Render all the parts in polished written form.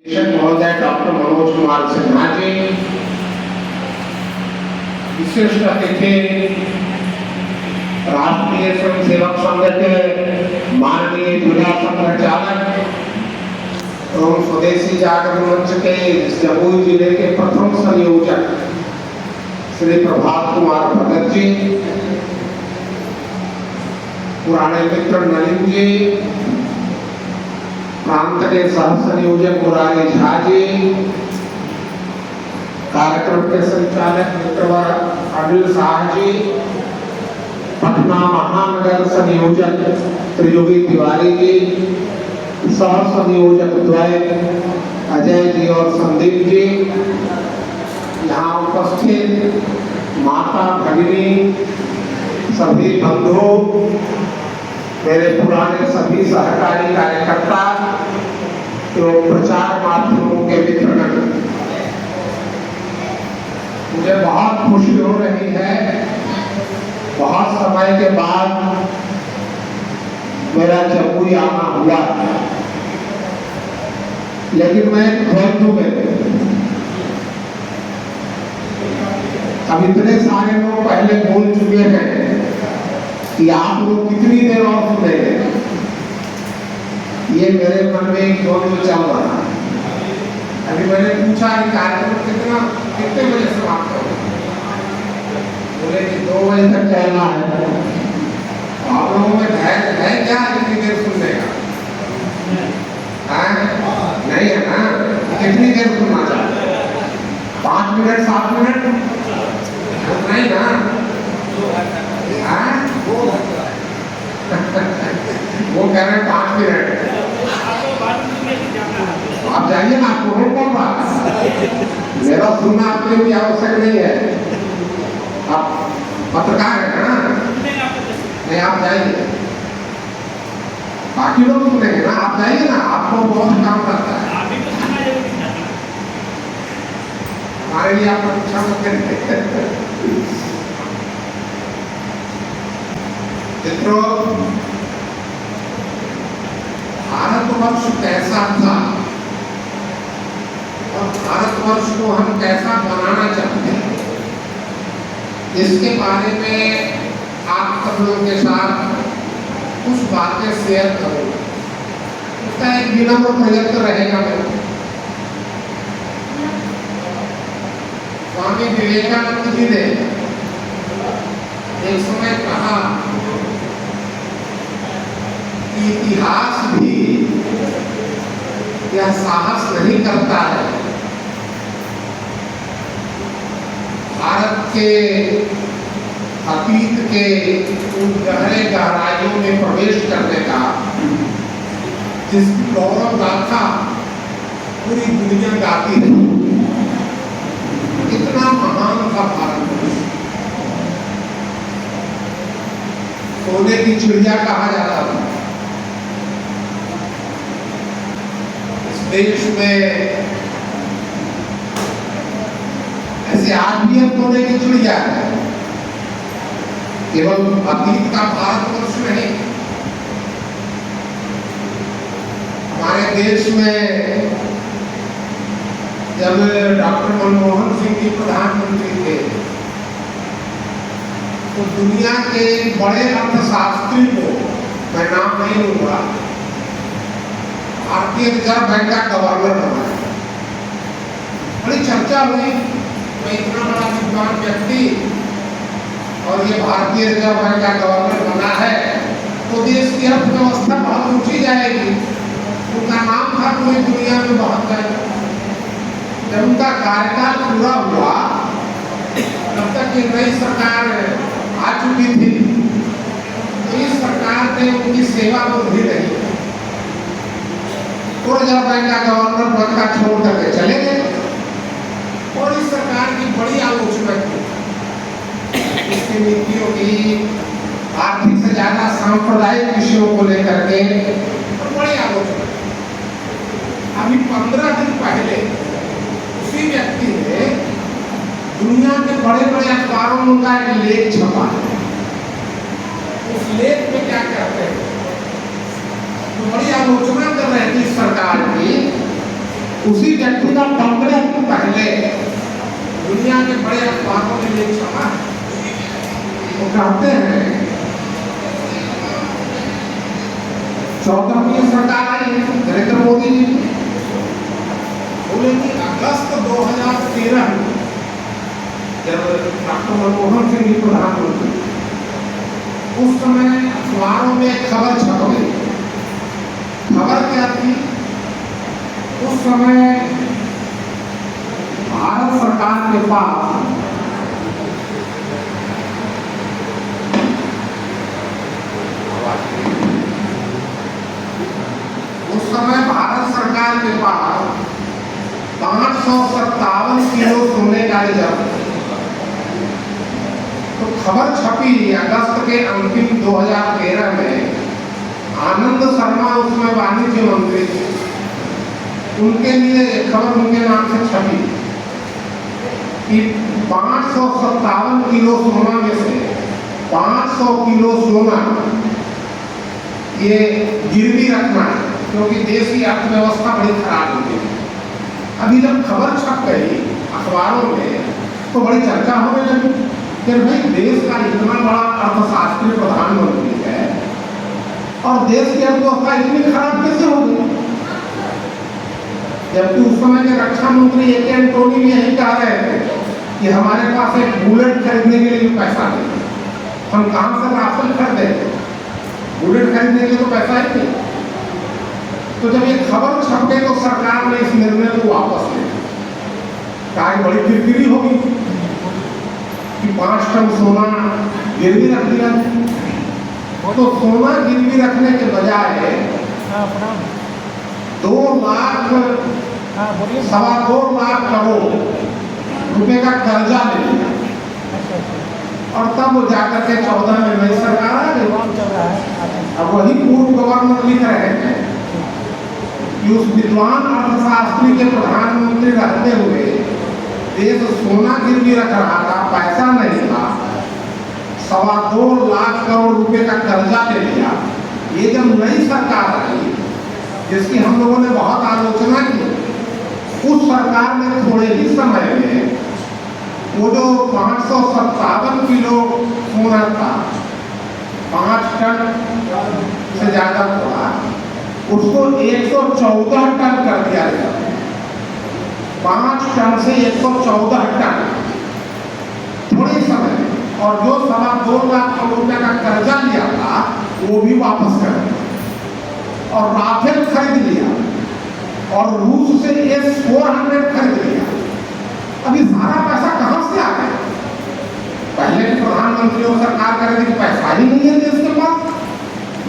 महोदय डॉक्टर मनोज कुमार सिन्हा जी, विशिष्ट अतिथि राष्ट्रीय स्वयंसेवक संघ के माननीय जिला संचालक एवं स्वदेशी जागरण मंच के जमुई जिले के प्रथम संयोजक श्री प्रभात कुमार भगत जी, पुराने मित्र नलिन जी, प्रांत के सह संयोजक मुरारी झा जी, कार्यक्रम के संचालक मित्रवर अनिल शाह जी, पटना महानगर संयोजक त्रियोगी तिवारी जी, सह संयोजक द्वय अजय जी और संदीप जी, यहाँ उपस्थित माता भगिनी, सभी बंधु, मेरे पुराने सभी सहकारी कार्यकर्ता एवं प्रचार माध्यमों के मित्रगण, मुझे बहुत खुशी हो रही है। बहुत समय के बाद मेरा जमुई आना हुआ, लेकिन मैं खोलू में अब इतने सारे लोग पहले बोल चुके हैं कि आप लोग कितनी देर और सुनेंगे। ये मेरे मन में एक द्वंद्व चल रहा है। अभी मैंने पूछा कि कार्यक्रम कितने बजे समाप्त होगा, बोले कि 2 बजे तक कहना है। आप लोगों में धैर्य है क्या इतनी देर सुनने का? नहीं है ना? कितनी देर सुनना चाहते? 5 मिनट 7 मिनट नहीं ना? वो कह रहे हैं 5 मिनट। आप जाइए ना, आपको रोक कौन रहा? मेरा सुनना आपके लिए आवश्यक नहीं है। आप पत्रकार है ना? नहीं, आप जाइए, बाकी लोग सुनेंगे ना। आप जाइए ना, आपको बहुत काम करता है। हमारे लिए आप अच्छा मत करेंगे। मित्रों, भारतवर्ष कैसा था और भारतवर्ष को हम कैसा बनाना चाहते हैं, इसके बारे में आप सब लोगों के साथ कुछ बातें शेयर करूंगा। उसका एक विनम्र प्रयत्न रहेगा मेरा। स्वामी विवेकानंद जी ने एक समय कहा कि इतिहास भी यह साहस नहीं करता है भारत के अतीत के उन गहरे गहराइयों में प्रवेश करने का, जिसकी गौरव गाथा पूरी दुनिया गाती है। कितना महान था भारत, सोने की चिड़िया कहा जाता था। इस देश में ऐसे आज भी हम सोने की चिड़िया है। केवल अतीत का भारतवर्ष नहीं, हमारे देश में जब डॉक्टर मनमोहन सिंह जी प्रधानमंत्री थे, तो दुनिया के बड़े अर्थशास्त्री को, मैं नाम नहीं लूंगा, भारतीय रिजर्व बैंक का गवर्नर बनाया। बड़ी चर्चा हुई, मैं इतना बड़ा विद्वान व्यक्ति और ये भारतीय रिजर्व बैंक का गवर्नर बना है तो देश की अर्थव्यवस्था बहुत ऊंची जाएगी। उनका नाम था पूरी दुनिया में बहुत जाएगा। जब उनका कार्यकाल पूरा हुआ, तब तक ये नई सरकार आ चुकी थी, तो इस सरकार ने उनकी सेवा को भी नहीं, तो रिजर्व बैंक का गवर्नर पद का छोड़ करके चले गए और इस सरकार की बड़ी आलोचना की। इसकी नीतियों की, आर्थिक से ज्यादा सांप्रदायिक विषयों को लेकर के बड़ी आलोचना। अभी 15 दिन पहले उसी व्यक्ति ने दुनिया के बड़े बड़े अखबारों में उनका एक लेख छपा है। उस लेख में क्या कहते हैं, तो बड़ी आलोचना कर रहे थे सरकार की उसी व्यक्ति का पंद्रह दिन पहले दुनिया के बड़े अखबारों में ये छपा है। वो कहते हैं 14वीं सरकार आई नरेंद्र मोदी जी, बोले कि अगस्त 2013 में जब डॉक्टर मनमोहन सिंह जी प्रधानमंत्री, उस समय अखबारों में एक खबर छप गई। खबर क्या थी? उस समय भारत सरकार के पास सरकार के पास 557 किलो सोने का रिजर्व। तो खबर छपी अगस्त के अंतिम 2013 में। आनंद शर्मा उसमें वाणिज्य मंत्री थे, उनके लिए खबर उनके नाम से छपी कि 557 किलो सोना में से 500 किलो सोना ये गिरवी रखना है, क्योंकि देश की अर्थव्यवस्था बड़ी खराब हो गई। अभी जब खबर छप गई अखबारों में तो बड़ी चर्चा होने लगी कि भाई देश का इतना बड़ा अर्थशास्त्री प्रधानमंत्री है और देश की अर्थव्यवस्था इतनी खराब कैसे हो गई? जबकि उस समय के रक्षा मंत्री ए के एंटोनी भी यही कह रहे थे कि हमारे पास एक बुलेट खरीदने के लिए पैसा नहीं, हम कहां से राफेल खरीदेंगे? बुलेट खरीदने के लिए तो पैसा ही नहीं। तो जब ये खबर छप गई तो सरकार ने इस निर्णय को वापस ले लिया। कहा बड़ी किरकिरी होगी कि 5 टन सोना गिरवी रख दिया। तो सोना गिरवी रखने के बजाय 2 लाख करोड़ रुपए का कर्जा ले लिया और तब जाकर के 14 में नई सरकार आ गई। अब वही पूर्व गवर्नर लिख रहे हैं कि उस विद्वान अर्थशास्त्री के प्रधानमंत्री रहते हुए देश सोना गिरवी रख रहा था, पैसा नहीं था, 2.25 लाख करोड़ रुपए का कर्जा ले लिया। ये जब नई सरकार आई जिसकी हम लोगों ने बहुत आलोचना की, उस सरकार ने थोड़े ही समय में वो जो 557 किलो सोना था, 5 टन से ज्यादा थोड़ा, उसको 114 टन कर दिया गया। 5 टन से 114 टन थोड़े समय। और जो 2.25 लाख करोड़ रुपए का कर्जा लिया था वो भी वापस कर दिया और राफेल खरीद लिया और रूस से S-400 खरीद लिया। अभी सारा पैसा कहां से आ गया? पहले के प्रधानमंत्रियों सरकार कर रही थी, पैसा ही नहीं है देश के पास।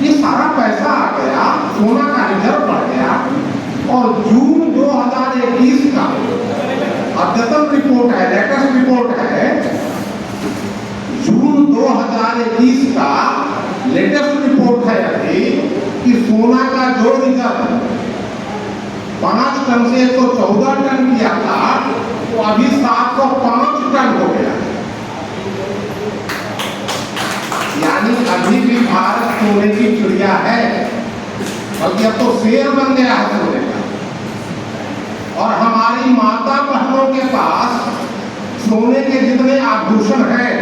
ये सारा पैसा आ गया, सोना का रिजर्व बढ़ गया। और जून 2021 का अद्यतन रिपोर्ट है, लेटेस्ट रिपोर्ट है, जून 2021 का लेटेस्ट रिपोर्ट है अभी कि सोना का जो रिजर्व 5 टन से 114 टन किया था तो अभी 705 टन हो गया। यानी अभी भी भारत सोने की चिड़िया है, बल्कि अब तो शेर बन गया है सोने का। और हमारी माता बहनों के पास सोने के जितने आभूषण हैं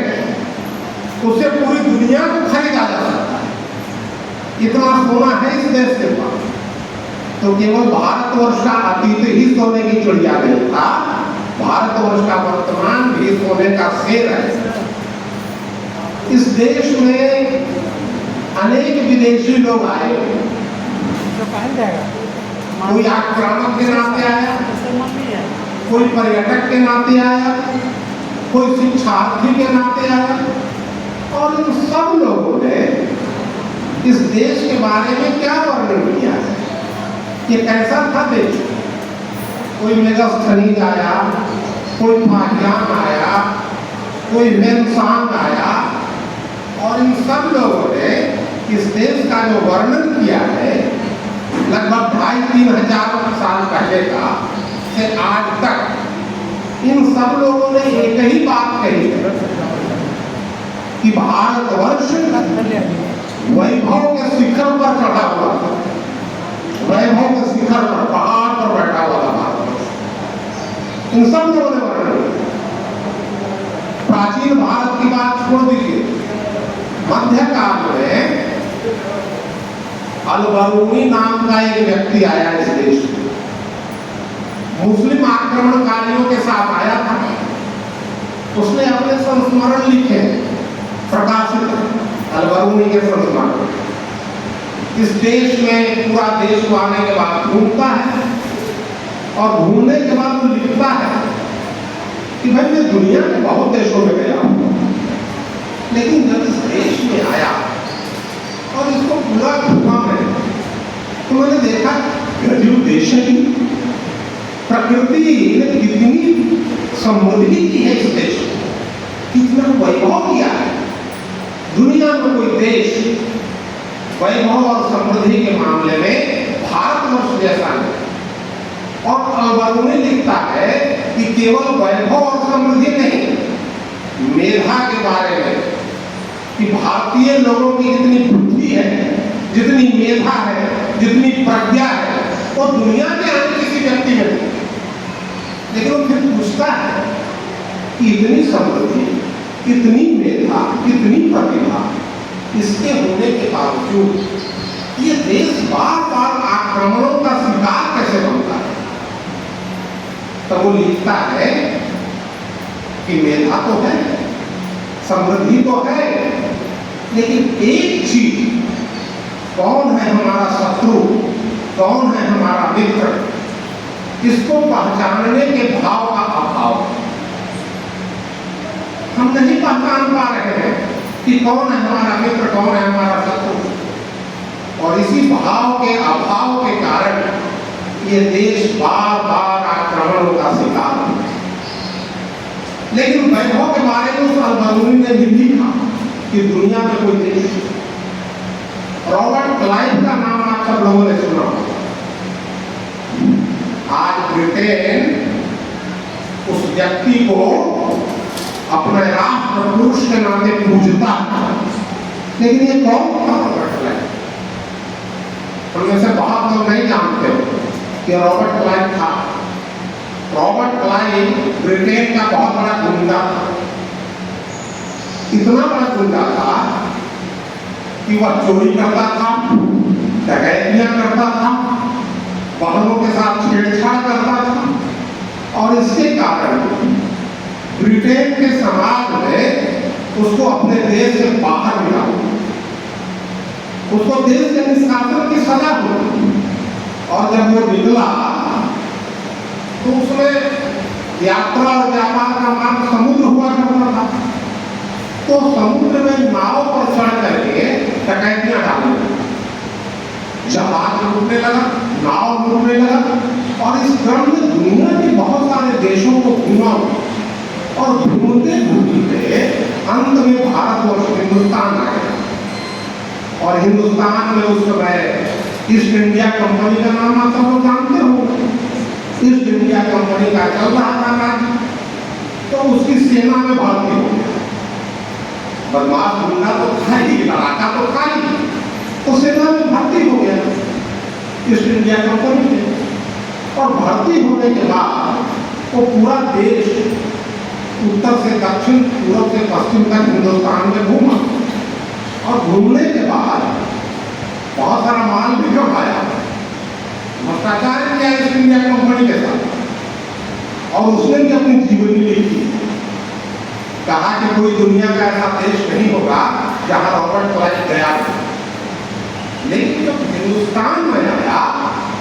उससे पूरी दुनिया को खरीदा जा सकता है। इतना सोना है इस देश के पास। तो केवल भारतवर्ष का अतीत ही सोने की चिड़िया नहीं था, भारतवर्ष का वर्तमान भी सोने का शेर है। इस देश में अनेक विदेशी लोग आए, कोई आक्रामक के नाते आया, कोई पर्यटक के नाते आया, कोई शिक्षार्थी के नाते आया। और इन सब लोगों ने इस देश के बारे में क्या वर्णन किया है? ये कैसा था देश? कोई मेगास्थनीज आया, कोई फाहियान आया, कोई मेनसांग आया, और इन सब लोगों ने इस देश का जो वर्णन किया है लगभग 2,500-3 हजार साल पहले का से आज तक, इन सब लोगों ने एक ही बात कही है कि भारतवर्ष वैभव के शिखर पर चढ़ा हुआ था, वैभव के शिखर पर, पहाड़ पर बैठा हुआ था भारत। इन सब लोगों ने वर्णन किया। प्राचीन भारत की बात छोड़ दीजिए, मध्यकाल में अल-बरूनी नाम का एक व्यक्ति आया इस देश में, मुस्लिम आक्रमणकारियों के साथ आया था। उसने अपने संस्मरण लिखे, प्रकाशित अल-बरूनी के संस्मरण। इस देश में पूरा देश को आने के बाद घूमता है और घूमने के बाद वो लिखता है कि भाई मैं दुनिया के बहुत देशों में गया हूं, लेकिन जब इस देश में आया और इसको पूरा घूमा मैं, तो मैंने देखा गजब देश है, प्रकृति ने कितनी समृद्धि की है इस देश में, कितना वैभव किया है। दुनिया में कोई देश वैभव और समृद्धि के मामले में भारतवर्ष जैसा नहीं। और अल-बरूनी लिखता है कि केवल वैभव और समृद्धि नहीं, मेधा के बारे में, कि भारतीय लोगों की जितनी बुद्धि है, जितनी मेधा है, जितनी प्रज्ञा है, वो दुनिया के अन्य किसी व्यक्ति में नहीं। लेकिन वो फिर पूछता है कि इतनी समृद्धि, इतनी मेधा, इतनी प्रतिभा, इसके होने के बावजूद ये देश बार बार आक्रमणों का शिकार कैसे बनता है। तो वो लिखता है कि मेधा तो है, समृद्धि तो है, लेकिन एक चीज, कौन है हमारा शत्रु, कौन है हमारा मित्र, इसको पहचानने के भाव का अभाव। हम नहीं पहचान पा रहे हैं कि कौन है हमारा मित्र, कौन है हमारा शत्रु। और इसी भाव के अभाव के कारण ये देश बार बार आक्रमणों का शिकार है। लेकिन वैभव के बारे में उस अल-बरूनी ने भी लिखा कि दुनिया में कोई देश, रॉबर्ट क्लाइव का नाम आप सब लोगों ने सुना। आज ब्रिटेन उस व्यक्ति को अपने राष्ट्र पुरुष के नाते पूजता है, लेकिन ये कौन था रॉबर्ट क्लाइव? उनमें से बहुत लोग नहीं जानते कि रॉबर्ट क्लाइव था। रॉबर्ट क्लाइव ब्रिटेन का बहुत बड़ा गुंडा था। इतना बड़ा गुंडा था कि वह चोरी करता था, डकैतियां करता था, बहनों के साथ छेड़छाड़ करता था, और इसके कारण ब्रिटेन के समाज में उसको अपने देश से बाहर मिला, उसको देश से निष्कासन की सजा हुई। और जब वो निकला तो उसमें यात्रा और व्यापार का मार्ग समुद्र हुआ करता था। तो समुद्र में नाव पर चढ़ करके डकैतियां डालने, जहाज लूटने लगा, नाव लूटने लगा, और इस क्रम में दुनिया के बहुत सारे देशों को घूमा और घूमते घूमते अंत में भारतवर्ष हिंदुस्तान आ गया। और हिंदुस्तान में उस समय ईस्ट इंडिया कंपनी का नाम आप सब लोग जानते हो। ईस्ट इंडिया कंपनी का चल रहा था राज्य, तो उसकी सेना में भर्ती हो गया। बदमाश गुंडा तो था ही, लड़ाका तो था ही, तो सेना में भर्ती हो गया ईस्ट इंडिया कंपनी में। और भर्ती होने के बाद वो पूरा देश उत्तर से दक्षिण, पूर्व से पश्चिम तक हिंदुस्तान में घूमा। और घूमने के बाद बहुत सारा माल भी कमाया, भ्रष्टाचार किया ईस्ट इंडिया कंपनी के साथ। और उसने भी अपनी जीवनी लिखी, कहा कि कोई दुनिया का ऐसा देश नहीं होगा जहां रॉबर्ट क्लाइव गया। लेकिन जब हिंदुस्तान में आया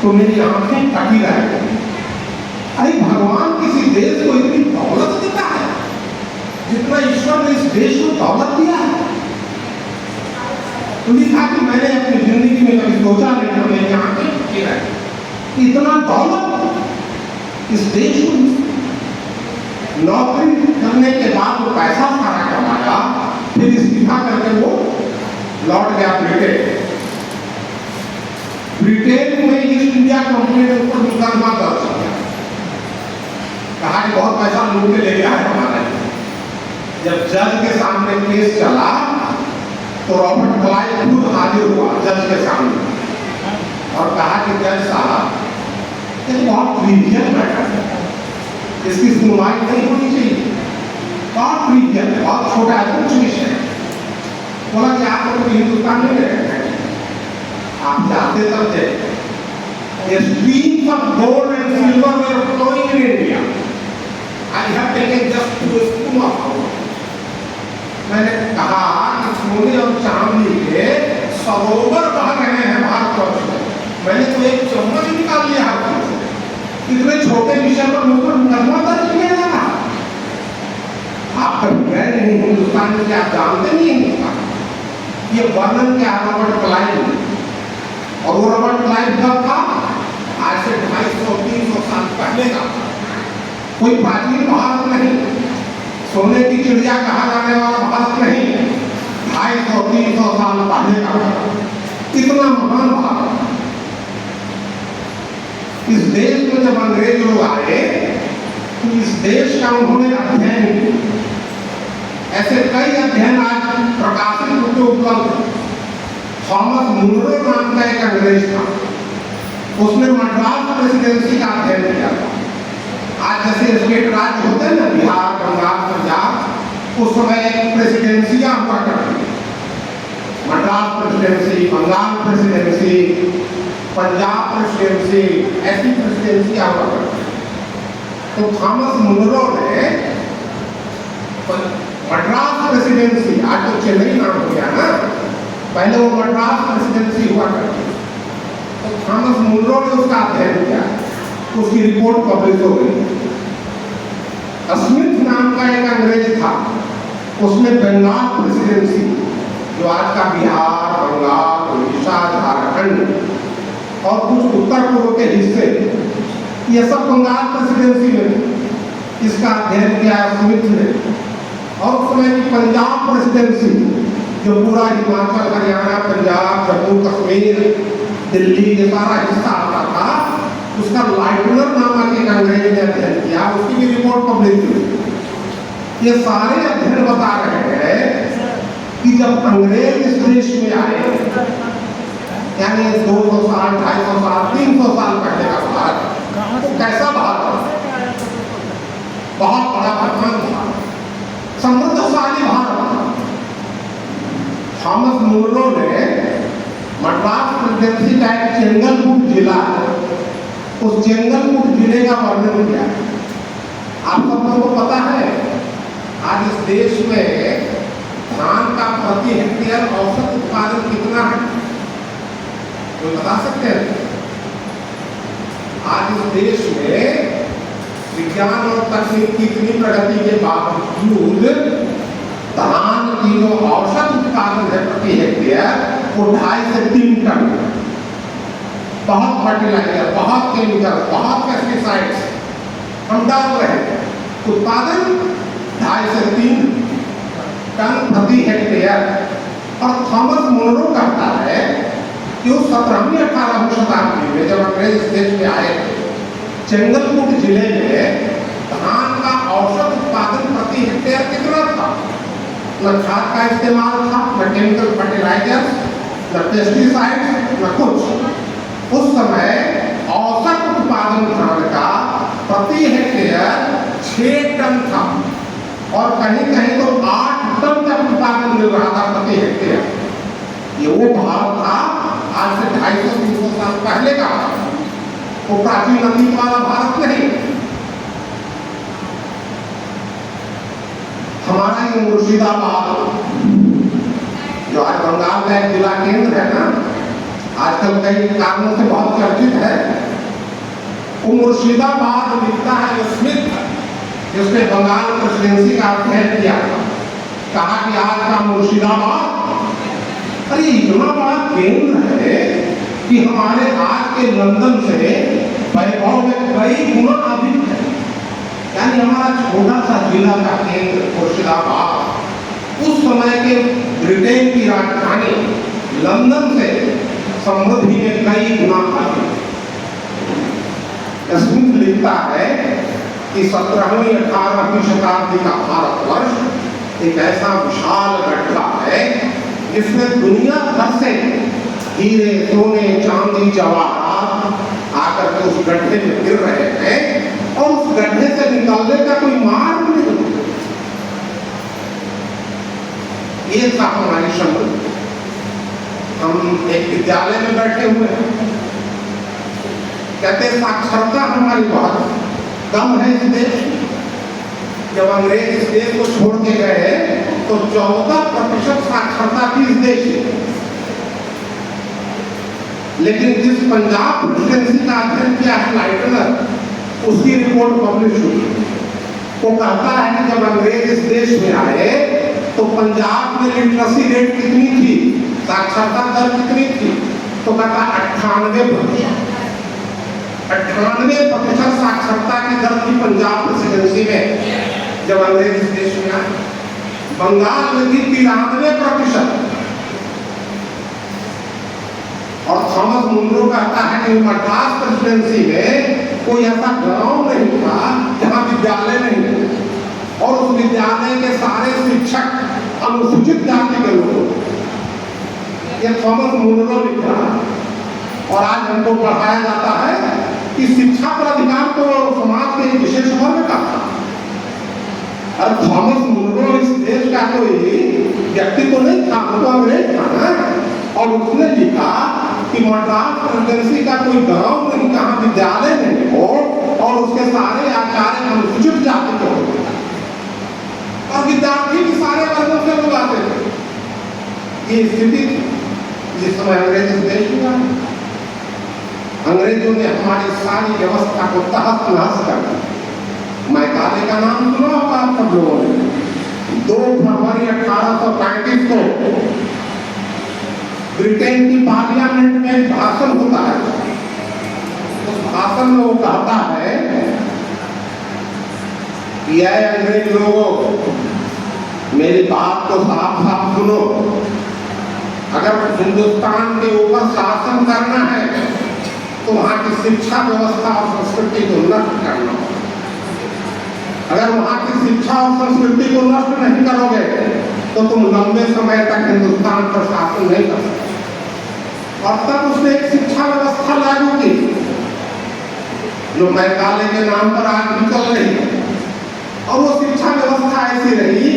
तो मेरी आंखें फटी रह गई। अरे भगवान किसी देश को इतनी दौलत देता है जितना ईश्वर ने इस देश को दौलत दिया है। तो लिखा कि मैंने अपनी जिंदगी में कभी सोचा नहीं था, मेरी आंखें फटी रह गई, इतना दौलत इस देश को। नौकरी करने के बाद वो पैसा सारा कमाया, फिर इस्तीफा करके वो लौट गया ब्रिटेन। ब्रिटेन में ईस्ट इंडिया कंपनी ने ऊपर मुकदमा दर्ज किया, कहा कि बहुत पैसा लूट के ले गया है हमारा। जब जज के सामने केस चला तो रॉबर्ट क्लाइव खुद हाजिर हुआ जज के सामने और कहा कि जज साहब, ये बहुत ट्रिवियल मैटर है, इसकी सुनवाई नहीं होनी चाहिए। बहुत ट्रिवियल है, बहुत छोटा है, कुछ विषय है। बोला कि आप लोग हिंदुस्तान में रहते हैं, आप जाते तब थे। Streams of gold and silver were flowing in India. I have taken just two spoon of gold. मैंने कहा कि सोने और चांदी के सरोवर बह रहे हैं भारतवर्ष में, मैंने तो एक चम्मच निकाल लिया हाथ से। इतने छोटे विषय पर मुझको मुकदमा दर्ज किया जा रहा। आप कभी गए नहीं हिंदुस्तान में, आप जानते नहीं हिंदुस्तान। ये वर्णन क्या है रॉबर्ट क्लाइव, और वो रॉबर्ट क्लाइव कब था? आज से 250-300 साल पहले का। कोई प्राचीन भारत नहीं, सोने की चिड़िया कहा जाने वाला भारत नहीं, 250-300 साल पहले का भारत। इतना महान भारत। इस देश में जब अंग्रेज लोग आए तो इस देश का उन्होंने अध्ययन किया। ऐसे कई अध्ययन आज प्रकाशित रूप में उपलब्ध हैं। थॉमस मुनरो नाम का एक अंग्रेज था, उसने मद्रास प्रेसिडेंसी का अध्ययन किया था। आज जैसे स्टेट राज्य होते हैं ना, बिहार, बंगाल, पंजाब, उस समय प्रेसिडेंसियां हुआ करती थी। Madras presidency, Bengal presidency, Punjab presidency, ऐसी प्रेसिडेंसियां हुआ करती थी। तो थॉमस मुनरो ने मद्रास प्रेसिडेंसी, आज तो चेन्नई नाम हो गया ना, पहले वो मद्रास प्रेसिडेंसी हुआ करती थी। तो थॉमस मुनरो ने उसका अध्ययन किया, उसकी रिपोर्ट पब्लिश हो गई। स्मिथ नाम का एक अंग्रेज था, उसने बंगाल प्रेसिडेंसी, जो आज का बिहार, बंगाल, उड़ीसा, झारखंड और कुछ उत्तर पूर्व के हिस्से, ये सब बंगाल प्रेसिडेंसी में इसका अध्ययन किया स्मिथ ने। और उस समय की पंजाब प्रेसिडेंसी, जो पूरा हिमाचल, हरियाणा, पंजाब, जम्मू कश्मीर, दिल्ली ये सारा हिस्सा आता था, उसका लाइटनर नामक एक अंग्रेज ने अध्ययन किया, उसकी भी रिपोर्ट पब्लिश हुई। ये सारे अध्ययन बता रहे हैं कि जब अंग्रेज इस देश में आए, यानी 200 साल, 250 साल, 300 साल पहले का भारत, तो कैसा भारत? बहुत बड़ा महान भारत, समृद्धशाली भारत। थॉमस मुनरो ने मद्रास प्रेसिडेंसी का एक चेंगलपुट जिला है, उस चेंगलपुट जिले का वर्णन किया। आप सब लोगों को पता है आज इस देश में धान का प्रति हेक्टेयर औसत उत्पादन कितना है? कोई बता सकते हैं? आज इस देश में विज्ञान और तकनीक की इतनी प्रगति के बावजूद धान की जो औसत उत्पादन है प्रति हेक्टेयर, वो 2.5 से 3 टन। बहुत फर्टिलाइजर, बहुत केमिकल, बहुत पेस्टिसाइड्स हम डाल रहे हैं। उत्पादन 2.5 से 3 टन प्रति हेक्टेयर। और थॉमस मुनरो कहता है कि उस 17वीं-18वीं शताब्दी में जब अंग्रेज इस देश में आए थे, चेंगलपुट जिले में धान का औसत उत्पादन प्रति हेक्टेयर कितना था? न खाद का इस्तेमाल था, न केमिकल फर्टिलाइजर्स, न पेस्टिसाइड्स, न कुछ। उस समय औसत उत्पादन धान का प्रति हेक्टेयर 6 टन था, और कहीं कहीं तो 8 टन तक उत्पादन मिल रहा था प्रति हेक्टेयर। ये वो भारत था आज से 250-300 साल पहले का, वो प्राचीन अतीत वाला भारत नहीं। हमारा ये मुर्शिदाबाद, जो आज बंगाल का एक जिला केंद्र है ना, आजकल कई कारणों से बहुत चर्चित है, वो मुर्शिदाबाद लिखता है जो स्मिथ, जिसने बंगाल प्रेसिडेंसी का अध्ययन किया था। कहा कि आज का मुर्शिदाबाद, अरे इतना बड़ा केंद्र है कि हमारे आज के लंदन से वैभव में कई गुना अधिक है। यानी हमारा छोटा सा जिला का केंद्र मुर्शिदाबाद उस समय के ब्रिटेन की राजधानी लंदन से समृद्धि में कई गुना अधिक। स्मिथ लिखता है कि 17वीं-18वीं शताब्दी का भारतवर्ष एक ऐसा विशाल गड्ढा है जिसमें दुनिया भर से हीरे, सोने, चांदी, जवाहरात आकर के उस गड्ढे में गिर रहे हैं, और उस गड्ढे से निकलने ये था हमारी समझ। हम एक विद्यालय में बैठे हुए हैं, कहते साक्षरता हमारी बहुत कम है इस देश में। जब अंग्रेज इस देश को छोड़ के गए तो 14% साक्षरता थी इस देश में। लेकिन जिस पंजाब प्रेसिडेंसी का अध्ययन किया है लाइटनर, उसकी रिपोर्ट पब्लिश हुई, वो कहता है कि जब अंग्रेज इस देश में आए तो पंजाब में लिटरेसी रेट कितनी थी, साक्षरता दर कितनी थी, तो कहता 98%। 98% साक्षरता की दर थी पंजाब प्रेसिडेंसी में जब अंग्रेज इस देश में आए। बंगाल में थी 93%। और थॉमस मुनरो कहता है कि मद्रास प्रेसिडेंसी में कोई ऐसा गांव नहीं था जहां विद्यालय नहीं थे और उस विद्यालय के सारे शिक्षक अनुसूचित जाति के लोग। ये थॉमस मुनरो लिखा। और आज हमको पढ़ाया जाता है कि शिक्षा पर अधिकार तो समाज के विशेष वर्ग का था। और थॉमस मुनरो इस देश का कोई व्यक्ति तो नहीं था, वो तो अंग्रेज था ना। और उसने लिखा कि मद्रास प्रेसिडेंसी का कोई गांव नहीं जहां विद्यालय नहीं हो और उसके सारे आचार्य अनुसूचित जाति के हो और विद्यार्थी भी सारे वर्गों से लोग आते थे। ये स्थिति जिस समय अंग्रेज इस देश में आए, अंग्रेजों ने हमारी सारी व्यवस्था को तहस नहस कर दिया। मैकाले का नाम सुना होगा आप सब लोगों ने। 2 फरवरी 1835 को ब्रिटेन की पार्लियामेंट में भाषण होता है। उस भाषण में वो कहता है कि ऐ अंग्रेज लोगों, मेरी बात को साफ साफ सुनो। अगर हिंदुस्तान के ऊपर शासन करना है तो वहां की शिक्षा व्यवस्था और संस्कृति को नष्ट करना होगा। अगर वहां की शिक्षा और संस्कृति को नष्ट नहीं करोगे तो तुम लंबे समय तक हिंदुस्तान पर शासन नहीं कर सकते। और तब उसने एक शिक्षा व्यवस्था लागू की जो मैकाले के नाम पर आज भी चल रही है। और वो शिक्षा व्यवस्था ऐसी रही,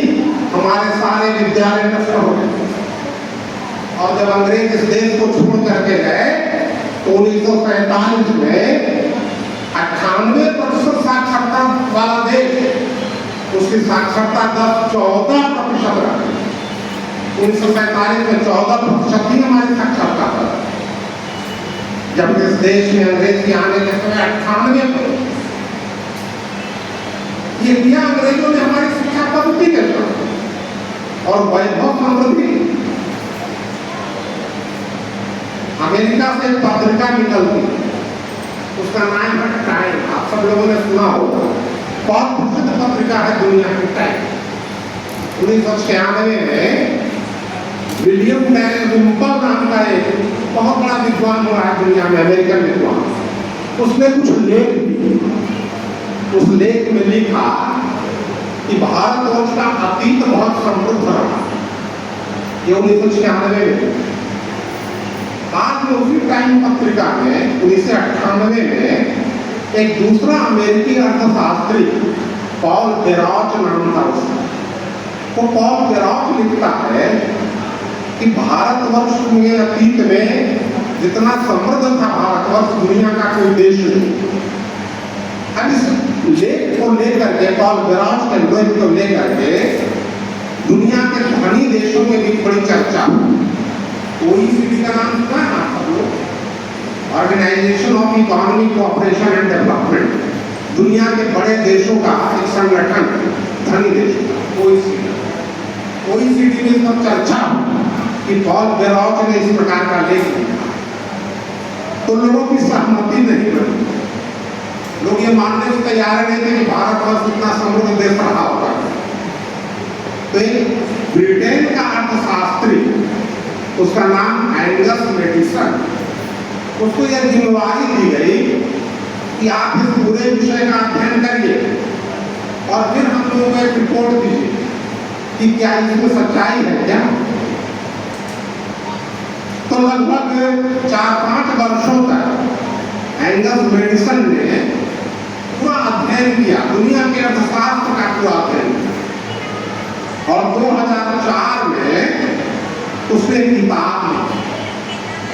हमारे सारे विद्यालय नष्ट हो गए। और जब अंग्रेज इस देश को छोड़ करके गए तो 1947 में 98% साक्षरता वाला देश, उसकी साक्षरता दर 14% रही। 1947 में 14% ही हमारी साक्षरता दर, जबकि इस देश में अंग्रेज के आने के समय 98%। ये दिया अंग्रेजों ने हमारी शिक्षा पद्धति के साथ और वैभव समृद्धि। अमेरिका से एक पत्रिका निकलती, उसका नाम है टाइम। आप सब लोगों ने सुना होगा, बहुत प्रसिद्ध पत्रिका है दुनिया की टाइम। 1996 में विलियम डैलिम्बल नाम का एक बहुत बड़ा विद्वान हुआ है दुनिया में, अमेरिकन विद्वान। उसने कुछ लेख दिए। उस लेख में लिखा कि भारतवर्ष का अतीत बहुत समृद्ध रहा। ये 1996 में। बाद में उसी टाइम पत्रिका में 1998 में एक दूसरा अमेरिकी अर्थशास्त्री पॉल बेरॉच नाम था उसका। वो पॉल बेरॉच लिखता है कि भारतवर्ष में अतीत में जितना समृद्ध था भारतवर्ष, दुनिया का कोई देश नहीं। अब इस लेख को लेकर के, पॉल बेरॉच के लेख को लेकर के दुनिया के धनी देशों में भी बड़ी चर्चा। OECD का नाम सुना है आप लोग? Organisation of economic cooperation and development, दुनिया के बड़े देशों का एक संगठन, धनी देशों का OECD में सब चर्चा कि पॉल बेरॉच ने इस प्रकार का लेख लिखा तो लोगों की सहमति नहीं बनी। लोग ये मानने से तैयार नहीं थे कि भारतवर्ष इतना समृद्ध देश रहा होगा। तो एक ब्रिटेन का अर्थशास्त्री, उसका नाम एंगस मैडिसन, उसको यह जिम्मेवारी दी गई कि आप इस पूरे विषय का अध्ययन करिए और फिर हम लोगों को एक रिपोर्ट दीजिए कि क्या इसमें सच्चाई है क्या। तो लगभग 4-5 वर्षों तक एंगस मैडिसन ने पूरा अध्ययन किया, दुनिया के अर्थशास्त्र का पूरा अध्ययन किया। और 2004 में उसने किताब लिखी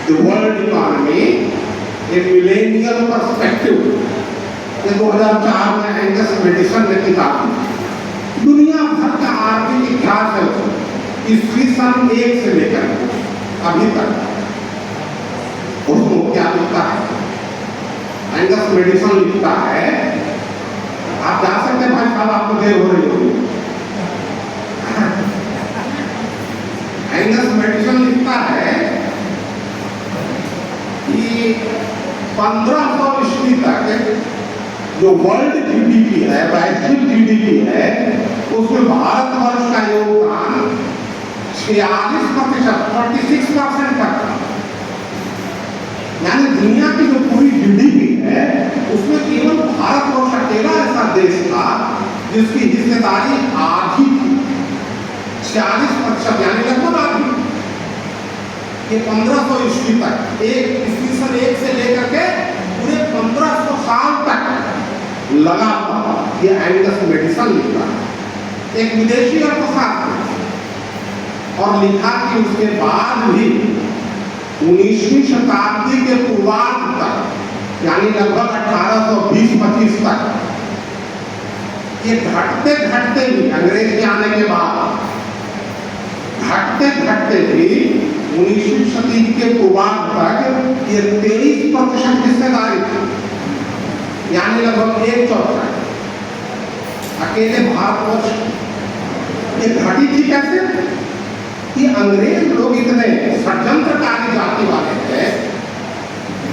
the world economy A millennial perspective, ये 2004 में एंगस मैडिसन ने किताब लिखी। दुनिया भर का आर्थिक इतिहास है ईस्वी सन 1 से लेकर अभी तक। उसको क्या लिखता है? एंगस मैडिसन लिखता है, आप जा सकते हैं भाई साहब, आपको देर हो रही होगी। एंगस मैडिसन लिखता है कि 1500 ईस्वी तक जो वर्ल्ड जीडीपी है, वैश्विक जीडीपी है, उसमें भारतवर्ष का योगदान 46%, 46% तक था। यानी दुनिया की जो पूरी जीडीपी है उसमें केवल भारतवर्ष अकेला ऐसा देश था जिसकी हिस्सेदारी आधी थी, 46%, यानी लगभग आधी। ये 1500 ईस्वी तक, ईस्वी सन 1 से लेकर के पूरे 1500 साल तक लगा था। ये एंगस मैडिसन लिखा, एक विदेशी अर्थशास्त्री, और लिखा कि उसके बाद भी 19वीं शताब्दी के पूर्वार्ध तक, यानी लगभग 1820-25 तक, ये घटते घटते भी, अंग्रेज के आने के बाद घटते घटते भी 19वीं शताब्दी के पूर्वार्ध तक ये 23% हिस्सेदारी थी, यानी लगभग 1/4 अकेले भारतवर्ष। ये घटी थी कैसे? कि अंग्रेज लोग इतने षड्यंत्रकारी जाति वाले थे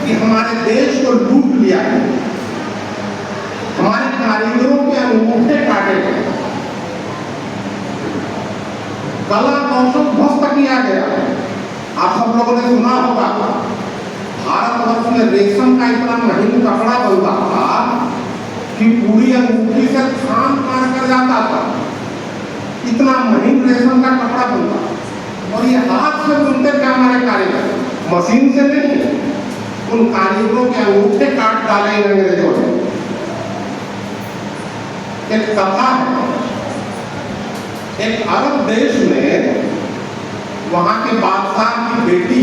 कि हमारे देश को लूट लिया है, हमारे कारीगरों के अंगूठे काटे गए, कला कौशल ध्वस्त किया गया। आप सब लोगों ने सुना होगा भारतवर्ष में रेशम का इतना महीन कपड़ा बनता था कि पूरी अंगूठी से खान पार कर जाता था, इतना महीन रेशम का कपड़ा बनता। और ये हाथ से बुनते थे हमारे कारीगर, मशीन से नहीं। उन कारीगरों के अंगूठे काट डाले अंग्रेजों ने। एक कथा है, एक अरब देश में वहां के बादशाह की बेटी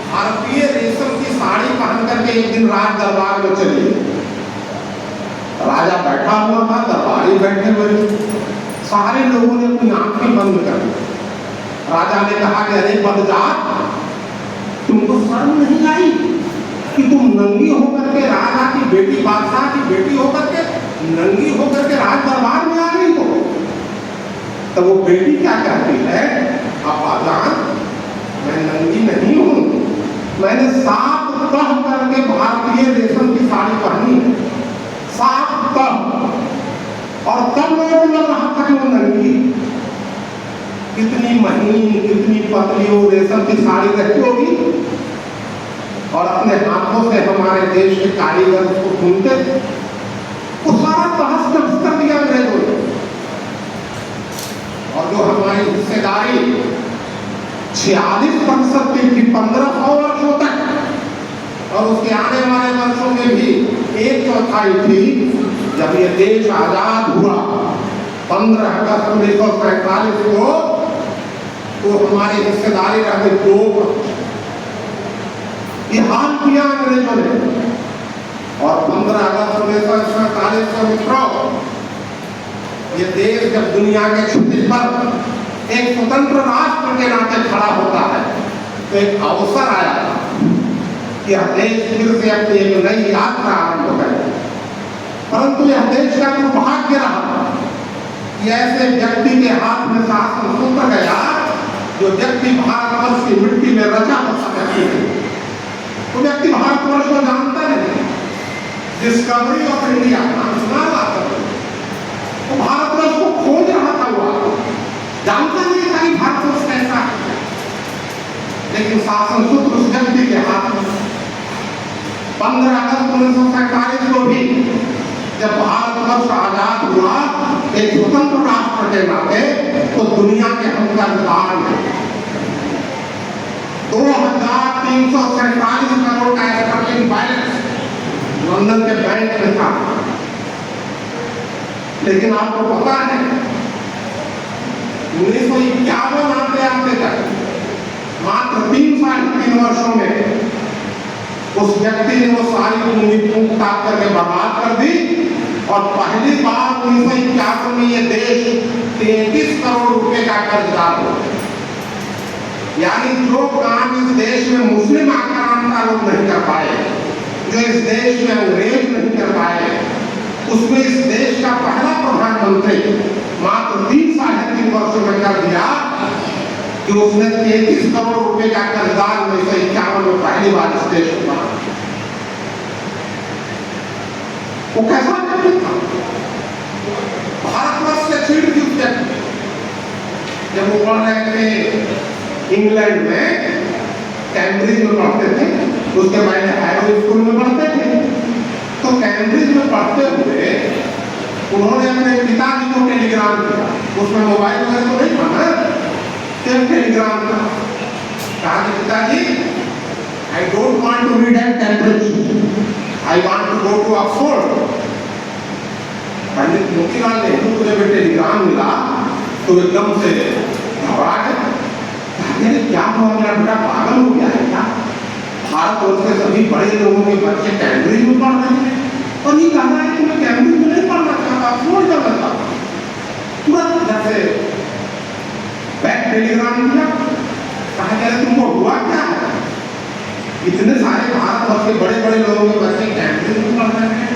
भारतीय रेशम की साड़ी पहन करके एक दिन राज दरबार में चली। राजा बैठा हुआ था, दरबारी बैठे हुए, सारे लोगों ने अपनी आंखें बंद कर दी। राजा ने कहा कि अरे बदजात, तुमको शर्म नहीं आई कि तुम नंगी होकर के राजा की बेटी, बादशाह की बेटी होकर के नंगी होकर के राज दरबार में आ गई हो? तो वो बेटी क्या कहती है, अब्बाजान मैं नंगी नहीं हूं, मैंने 7 तह करके भारतीय रेशम की साड़ी पहनी है, 7 तह, और तब लोगों को लग रहा था कि वो नंगी। कितनी महीन, कितनी पतली वो रेशम की साड़ी रखी होगी, और अपने हाथों से हमारे देश के कारीगर उसको बुनते थे। वो सारा तहस नहस कर दिया अंग्रेजों ने। और जो हमारी हिस्सेदारी 46% थी 1500 वर्षों तक, और उसके आने वाले वर्षों में भी 1/4 थी। जब ये देश आजाद हुआ 15 अगस्त 1947 को, तो हमारी हिस्सेदारी रह गई 2%। ये हाल किया अंग्रेजों ने। और 15 अगस्त 1947 को मित्रों, ये देश जब दुनिया के क्षितिज पर एक स्वतंत्र राष्ट्र के नाते खड़ा होता है, तो एक अवसर आया कि यह देश फिर से अपनी एक नई यात्रा आरंभ करे। परंतु यह देश का दुर्भाग्य रहा कि ऐसे व्यक्ति के हाथ में शासन सूत्र गया जो व्यक्ति भारतवर्ष की मिट्टी में रचा बसा व्यक्ति है। तो व्यक्ति भारतवर्ष को जानता नहीं। डिस्कवरी ऑफ इंडिया नाम सुना हुआ था, तो भारतवर्ष को खोज रहा था, हुआ जानता नहीं था कि भारतवर्ष कैसा है। लेकिन शासन सूत्र उस व्यक्ति के हाथ में 15 अगस्त 1947 को भी जब भारतवर्ष आजाद हुआ एक स्वतंत्र राष्ट्र के नाते, तो दुनिया के हम कर्जदार हैं। 2347 करोड़ का स्टर्लिंग बैलेंस लंदन के बैंक में था। लेकिन आपको पता है 1951 आते आते तक मात्र 3 वर्षों में उस व्यक्ति ने वो सारी पूंजी फूंक ताप करके बर्बाद कर दी और पहली बार 1951 में ये देश 33 करोड़ रुपए का कर्जदार हो। यानी जो काम इस देश में मुस्लिम आक्रांता लोग नहीं कर पाए, जो इस देश में अंग्रेज नहीं कर पाए, उसमें इस देश का पहला प्रधानमंत्री मात्र 3 वर्षों में कर दिया कि उसने 33 करोड़ रुपए का कर्जदार 1951 में पहली बार इस देश को बना। वो कैसा व्यक्ति था? भारतवर्ष से छीड़ दी उस व्यक्ति। जब वो पढ़ रहे थे इंग्लैंड में, कैम्ब्रिज में पढ़ते थे, उसके पहले हैरो स्कूल में पढ़ते थे, तो कैम्ब्रिज में पढ़ते हुए उन्होंने अपने पिताजी को टेलीग्राम किया। उसमें मोबाइल वगैरह तो नहीं था ना, टेलीग्राम का कहा कि पिताजी, I don't want to read at Cambridge, I want to go to Oxford. Pandit Motilal Nehru को जब टेलीग्राम मिला तो एकदम से घबरा गए। क्या हुआ, मेरा बेटा पागल हो गया है क्या? भारतवर्ष के सभी बड़े लोगों के बच्चे कैम्ब्रिज में पढ़ रहे हैं और ये कह रहा है कि मैं कैम्ब्रिज में नहीं पढ़ना चाहता, ऑक्सफोर्ड जाना चाहता। तुरंत जैसे बैक टेलीग्राम किया, कहा जा रहा तुमको हुआ क्या है? इतने सारे भारतवर्ष के बड़े बड़े लोगों के बच्चे कैम्ब्रिज में पढ़ रहे हैं।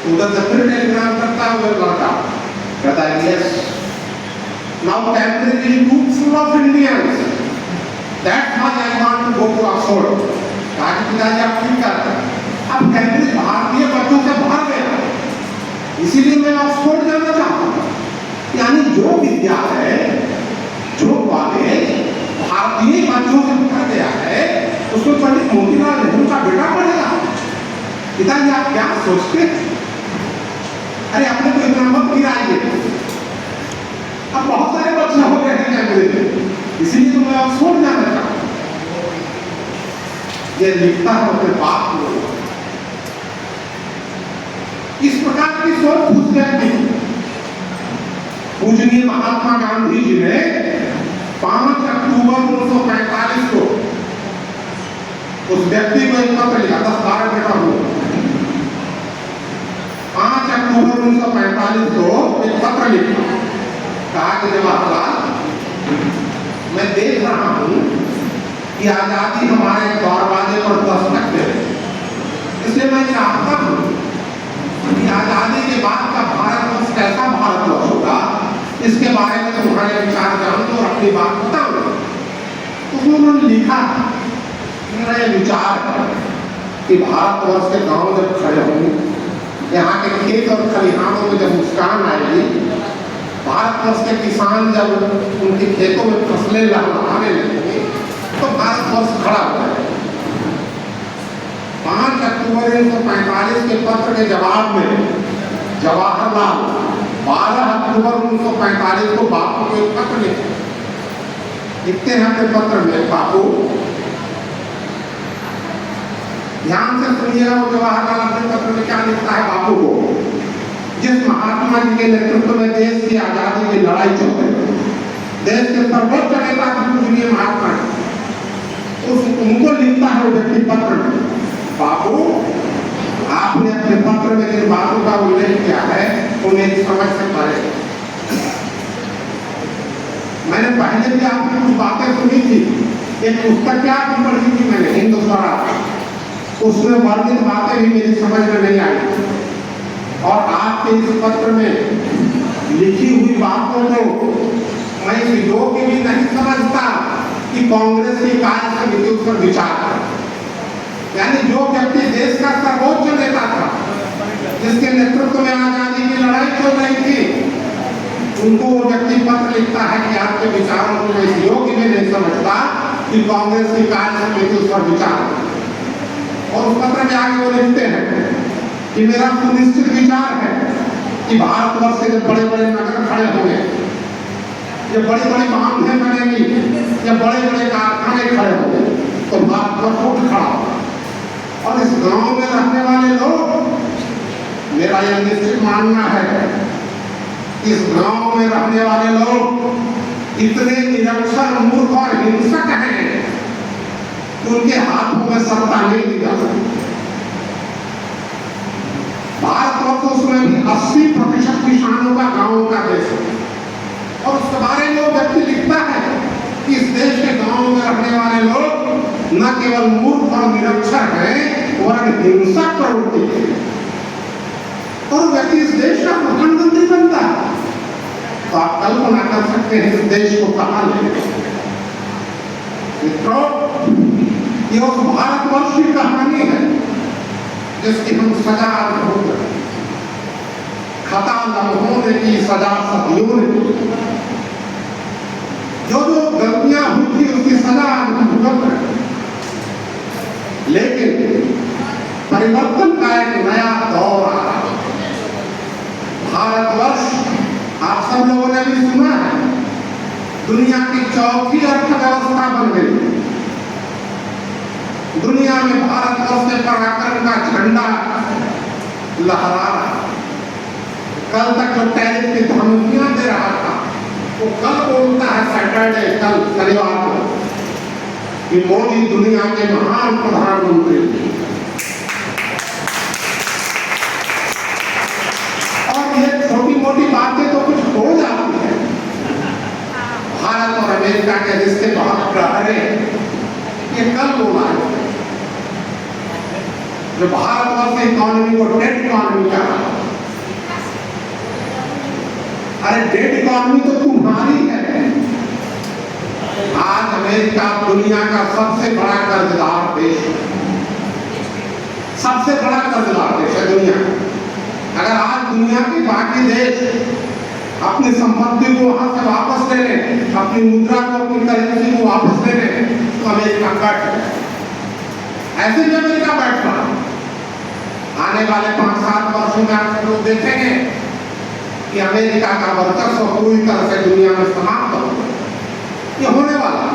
उधर से फिर टेलीग्राम करता हुआ लौटा, कहता है yes, now Cambridge is too full of Indians, that's why I want to go to Oxford. कहा कि पिताजी आप ठीक कहते हैं, अब कैम्ब्रिज भारतीय बच्चों से भर गया, इसीलिए मैं ऑक्सफोर्ड जाना चाहता हूँ। यानी जो विद्यालय, जो कॉलेज भारतीय बच्चों से भर गया है, उसमें पंडित मोतीलाल नेहरू का बेटा पढ़ेगा। पिताजी आप क्या सोचते हैं? अरे अपने को इतना मत गिराइए, अब बहुत सारे बच्चे हो गए हैं कैम्ब्रिज में, इसीलिए तो मैं ऑक्सफोर्ड जाना चाहता हूँ। ये लिखता है अपने बाप को। इस प्रकार की सोच उस व्यक्ति, पूजनीय महात्मा गांधी जी ने 5 अक्टूबर 1945 को उस व्यक्ति को एक पत्र लिखा, 10-12 बेटा हुआ। 5 अक्टूबर 1945 को एक पत्र लिखा, कहा कि जवाहरलाल, मैं देख रहा हूं कि आजादी हमारे दरवाजे पर दस्तक दे रही है, इसलिए मैं चाहता हूं कि आजादी के बाद का भारतवर्ष कैसा भारतवर्ष होगा, इसके बारे में तुम्हारे विचार जान दो और अपनी बात बताओ। तो उन्होंने लिखा, मेरा ये विचार है कि भारतवर्ष के गांव जब खड़े होंगे, यहाँ के खेत और खलिहानों में जब मुस्कान आएगी, भारतवर्ष के किसान जब उनके खेतों में फसलें लहलहाने लगेंगे, तो भारतवर्ष खड़ा हो जाएगा। 5 अक्टूबर 1945 के पत्र के जवाब में जवाहरलाल 12 अक्टूबर 1945 को बापू को एक पत्र लिखते हैं अपने पत्र में, बापू ध्यान से सुनिएगा, वो जवाहरलाल अपने पत्र में क्या लिखता है बापू को। जिस महात्मा जी के नेतृत्व में देश की आजादी की लड़ाई चल रही है, देश के सर्वोच्च नेता पूजनीय महात्मा, उनको लिखता है वो व्यक्ति पत्र में, बापू आपने अपने पत्र में जिन बातों का उल्लेख किया है उन्हें समझ से परे। मैंने पहले भी आपकी कुछ बातें सुनी थी, एक पुस्तक क्या पढ़ी थी मैंने, हिंदू स्वराज, उसमें वर्णित बातें भी मेरी समझ में नहीं आई, और आपके इस पत्र में लिखी हुई बातों को मैं इस योग्य भी नहीं समझता कि कांग्रेस की कार्य समिति उस पर विचार करे। यानी जो व्यक्ति देश का सर्वोच्च नेता था, जिसके नेतृत्व में आजादी की लड़ाई चल रही थी, उनको वो व्यक्ति पत्र लिखता है कि आपके विचारों को मैं इस योग्य भी नहीं समझता कि कांग्रेस की कार्य समिति उस पर विचार। और उस पत्र में आगे वो लिखते हैं कि मेरा सुनिश्चित विचार है कि भारतवर्ष के जो बड़े बड़े नगर खड़े होंगे, ये बड़ी बड़ी बांधें बनेंगी, ये बड़े बड़े कारखाने खड़े होंगे, तो भारतवर्ष उठ खड़ा होगा। और इस गांव में रहने वाले लोग, मेरा यह निश्चित मानना है इस गांव में रहने वाले लोग इतने निरक्षर, मूर्ख और हिंसक हैं कि उनके हाथों में सत्ता नहीं दी जा सकती। भारतवर्ष में भी 80% किसानों का, गांवों का देश है, और उसके बारे में वो व्यक्ति लिखता है कि इस देश के गांवों में रहने वाले लोग न केवल मूर्ख और निरक्षर हैं, वरन हिंसक प्रवृत्ति के, और व्यक्ति इस देश का प्रधानमंत्री बनता है। तो आप कल्पना कर सकते हैं इस देश को कहां ले। मित्रों, ये उस भारतवर्ष की कहानी है जिसकी हम सजा भोग रहे हैं। खता लम्हों ने की सजा सदियों ने की। जो गलतियां हुई थी उसकी सजा हम भुगत रहे हैं। लेकिन परिवर्तन का एक नया दौर आ रहा है। भारतवर्ष, आप सब लोगों ने भी सुना है, दुनिया की चौथी अर्थव्यवस्था बन गई। दुनिया में भारतवर्ष के पराक्रम का झंडा लहरा रहा। कल तक जो टैरिफ की धमकियां दे रहा था, वो कल बोलता है सैटरडे, कल शनिवार को, कि मोदी दुनिया के महान प्रधानमंत्री। और ये छोटी मोटी बातें तो कुछ हो जाती है। भारत और अमेरिका के रिश्ते बहुत गहरे, ये कल बोला है। जो भारतवर्ष इकोनॉमी को डेड इकोनॉमी कहा। अरे डेड इकोनॉमी तो तुम्हारी है। आज अमेरिका दुनिया का सबसे बड़ा कर्जदार देश है, सबसे बड़ा कर्जदार देश है दुनिया। अगर आज दुनिया के बाकी देश अपनी संपत्ति को वहां से वापस ले लें, अपनी मुद्रा को, अपनी करेंसी को वापस ले लें, तो अमेरिका बैठ जाए। ऐसे भी अमेरिका बैठ रहा। आने वाले 5-7 वर्षों में आप लोग देखेंगे कि अमेरिका का वर्चस्व पूरी तरह से दुनिया में समाप्त हो, ये होने वाला।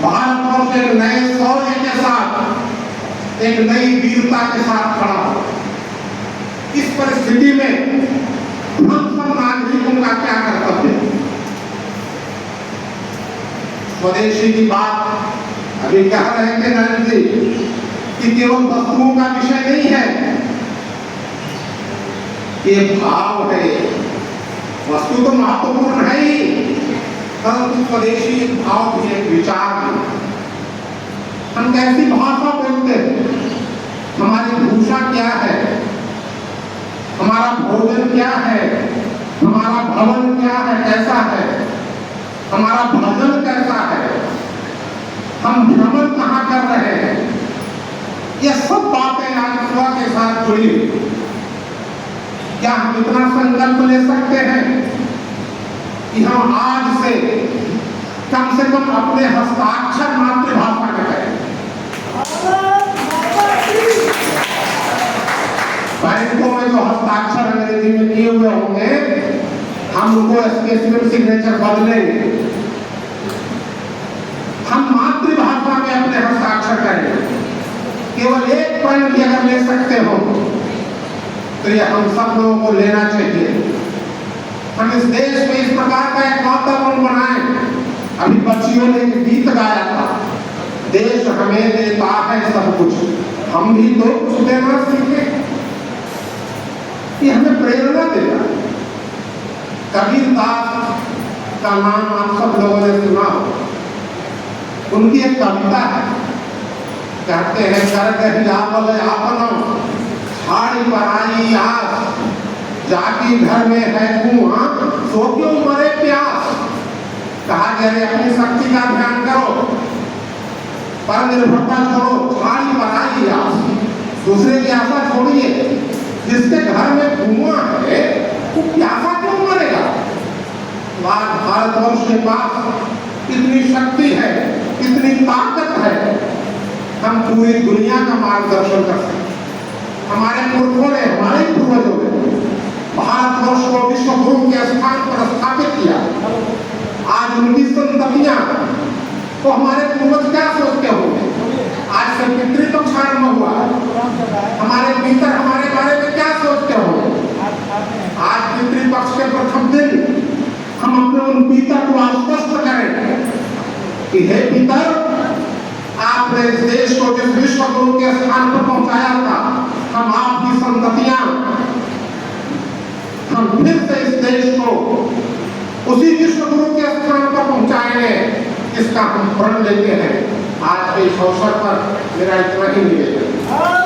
भारतवर्ष एक नए शौर्य के साथ, एक नई वीरता के साथ खड़ा हो। इस परिस्थिति में हम सब नागरिकों का क्या कर्तव्य? स्वदेशी की बात अभी कह रहे थे नरेंद्र जी कि केवल वस्तुओं का विषय नहीं है, ये भाव है। वस्तु तो महत्वपूर्ण है ही, परंतु स्वदेशी भाव भी एक विचार है। हम कैसी भाषा बोलते हैं, हमारी भूषा क्या है, हमारा भोजन क्या है, हमारा भवन क्या है, कैसा है, हमारा भजन कैसा है, हम भ्रमण कहाँ कर रहे हैं, ये सब बातें आज युवा के साथ जुड़ी। क्या हम इतना संकल्प ले सकते हैं कि हम आज से कम अपने हस्ताक्षर मातृभाषा में करें? बैंकों में जो हस्ताक्षर अंग्रेजी में किए हुए होंगे, हम उनको स्पेसिफिक सिग्नेचर बदलेंगे। हम मातृभाषा में अपने हस्ताक्षर करेंगे। केवल एक पॉइंट भी अगर ले सकते हो तो ये हम सब लोगों को लेना चाहिए। हम इस देश में इस प्रकार का एक वातावरण बनाएं। अभी बच्चियों ने एक गीत गाया था, देश हमें देता है सब कुछ, हम भी तो कुछ देना सीखे। ये हमें प्रेरणा देता है। कबीर दास का नाम आप सब लोगों ने सुना हो। उनकी एक कविता है, कहते हैं कर गही आपल आपनो छाड़ी पराई आस, जाकी घर में है कुआं सो क्यों मरे प्यास। कहा गया अपनी शक्ति का ध्यान करो, पर निर्भरता छोड़ो, छाड़ी पराई आस, दूसरे की आशा छोड़िए। जिसके घर में कुआं है वो प्यासा क्यों मरेगा। आज भारतवर्ष के पास इतनी शक्ति है, इतनी ताकत है, हम पूरी दुनिया का मार्गदर्शन कर सकते। हमारे पुरखों ने, हमारे पूर्वजों ने भारतवर्ष को विश्व गुरु के स्थान पर स्थापित किया। आज उनकी संततियां तो हमारे पूर्वज क्या सोचते होंगे? आज से पितृत्व क्षाण हुआ, हमारे भीतर हमारे बारे में क्या सोचते होंगे? कि हे पितर, आपने इस देश को जिस विश्व गुरु के स्थान पर पहुंचाया था, हम आपकी संततियां, हम फिर से इस देश को उसी विश्व गुरु के स्थान पर पहुंचाएंगे, इसका हम प्रण लेते हैं। आज के इस अवसर पर मेरा इतना ही निवेदन।